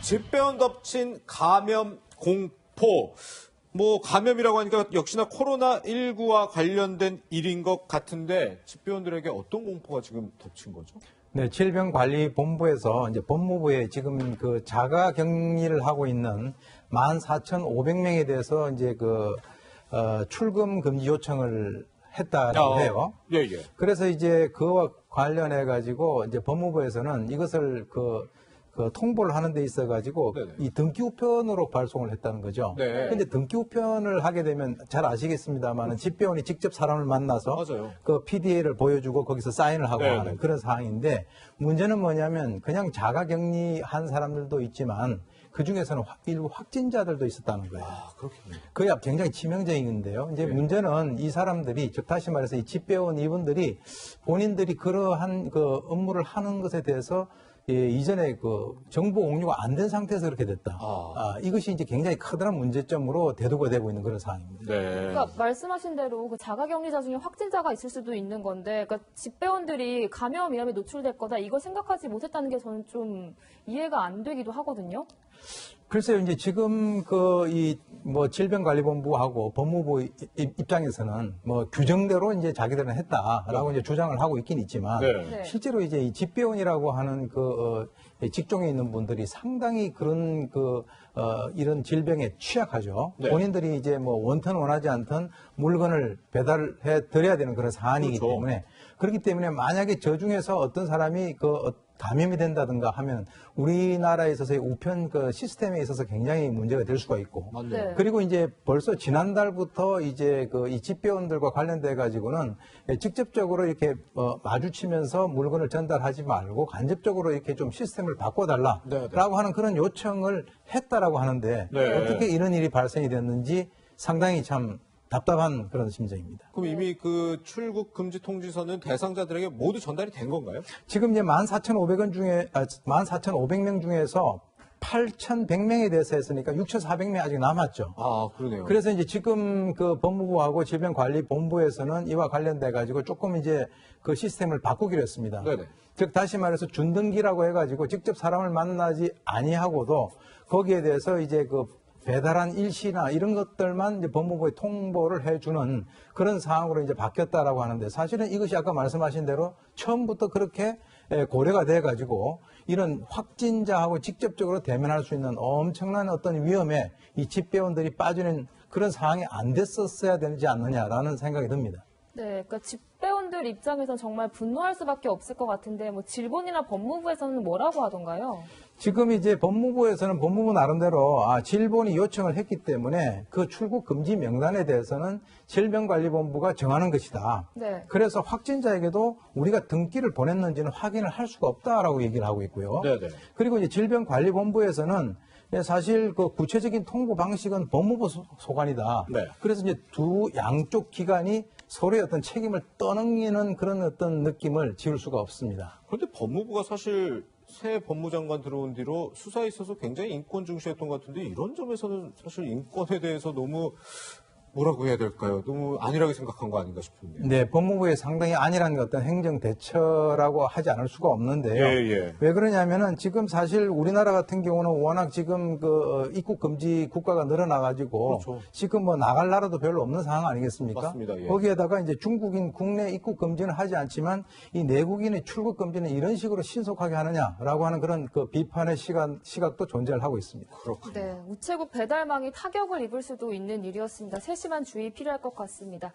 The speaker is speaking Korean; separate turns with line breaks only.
집배원 덮친 감염 공포. 뭐 감염이라고 하니까 역시나 코로나19와 관련된 일인 것 같은데 집배원들에게 어떤 공포가 지금 덮친 거죠?
네, 질병관리본부에서 이제 법무부에 지금 그 자가 격리를 하고 있는 14,500명에 대해서 이제 출금 금지 요청을 했다고 해요.
예, 예.
그래서 이제 그와 관련해 가지고 이제 법무부에서는 이것을 통보를 하는 데 있어 가지고
네네.
이 등기 우편으로 발송을 했다는 거죠.
네.
근데 등기 우편을 하게 되면 잘 아시겠습니다만은 집배원이 직접 사람을 만나서
맞아요.
그 PDA를 보여주고 거기서 사인을 하고
네네.
하는 그런 상황인데 문제는 뭐냐면 그냥 자가 격리한 사람들도 있지만 그 중에서는 일부 확진자들도 있었다는 거예요.
아, 그렇군요.
그게 굉장히 치명적인데요. 이제
네.
문제는 이 사람들이, 즉 다시 말해서 이 집배원 이분들이 본인들이 그러한 그 업무를 하는 것에 대해서 이전에 정보 공유가 안 된 상태에서 그렇게 됐다. 이것이 이제 굉장히 커다란 문제점으로 대두가 되고 있는 그런 상황입니다.
네.
그러니까 말씀하신 대로 그 자가격리자 중에 확진자가 있을 수도 있는 건데, 그러니까 집배원들이 감염 위험에 노출될 거다 이걸 생각하지 못했다는 게 저는 좀 이해가 안 되기도 하거든요.
글쎄요, 이제 지금 질병관리본부하고 법무부 입장에서는 규정대로 이제 자기들은 했다라고 이제 주장을 하고 있긴 있지만
네.
실제로 이제 이 집배원이라고 하는 직종에 있는 분들이 상당히 그런 이런 질병에 취약하죠.
네.
본인들이 이제 원턴 원하지 않던 물건을 배달해 드려야 되는 그런 사안이기
그렇죠.
때문에 그렇기 때문에 만약에 저 중에서 어떤 사람이 감염이 된다든가 하면 우리나라에 있어서의 우편 시스템에 있어서 굉장히 문제가 될 수가 있고.
맞네요.
네.
그리고 이제 벌써 지난달부터 이제 이 집배원들과 관련돼 가지고는 직접적으로 이렇게 마주치면서 물건을 전달하지 말고 간접적으로 이렇게 좀 시스템을 바꿔달라라고
네, 네.
하는 그런 요청을 했다라고 하는데
네.
어떻게 이런 일이 발생이 됐는지 상당히 참 답답한 그런 심정입니다.
그럼 이미 그 출국 금지 통지서는 대상자들에게 모두 전달이 된 건가요?
지금 이제 14,500명 중에서 8,100명에 대해서 했으니까 6,400명 아직 남았죠.
아, 그러네요.
그래서 이제 지금 법무부하고 질병관리본부에서는 이와 관련돼 가지고 조금 이제 그 시스템을 바꾸기로 했습니다.
네네.
즉 다시 말해서 준등기라고 해가지고 직접 사람을 만나지 아니하고도 거기에 대해서 이제 배달한 일시나 이런 것들만 이제 법무부에 통보를 해주는 그런 상황으로 이제 바뀌었다라고 하는데 사실은 이것이 아까 말씀하신 대로 처음부터 그렇게 고려가 돼가지고 이런 확진자하고 직접적으로 대면할 수 있는 엄청난 어떤 위험에 이 집배원들이 빠지는 그런 상황이 안 됐었어야 되지 않느냐라는 생각이 듭니다.
네, 그러니까 집배원들 입장에선 정말 분노할 수밖에 없을 것 같은데, 질본이나 법무부에서는 뭐라고 하던가요?
지금 이제 법무부에서는 법무부 나름대로 질본이 요청을 했기 때문에 그 출국 금지 명단에 대해서는 질병관리본부가 정하는 것이다.
네.
그래서 확진자에게도 우리가 등기를 보냈는지는 확인을 할 수가 없다라고 얘기를 하고 있고요.
네네.
그리고 이제 질병관리본부에서는 사실 구체적인 통보 방식은 법무부 소관이다.
네.
그래서 이제 양쪽 기관이 서로의 어떤 책임을 떠넘기는 그런 어떤 느낌을 지울 수가 없습니다.
그런데 법무부가 사실 새 법무장관 들어온 뒤로 수사에 있어서 굉장히 인권 중시했던 것 같은데 이런 점에서는 사실 인권에 대해서 너무 뭐라고 해야 될까요? 너무 안일하게 생각한 거 아닌가 싶은데요.
네, 법무부에 상당히 안일한 어떤 행정 대처라고 하지 않을 수가 없는데요.
예.
왜 그러냐면은 지금 사실 우리나라 같은 경우는 워낙 지금 입국 금지 국가가 늘어나가지고
그렇죠.
지금 나갈 나라도 별로 없는 상황 아니겠습니까?
맞습니다. 예.
거기에다가 이제 중국인 국내 입국 금지는 하지 않지만 이 내국인의 출국 금지는 이런 식으로 신속하게 하느냐라고 하는 그런 비판의 시각도 존재를 하고 있습니다.
그렇군요.
네, 우체국 배달망이 타격을 입을 수도 있는 일이었습니다. 세심한 주의 필요할 것 같습니다.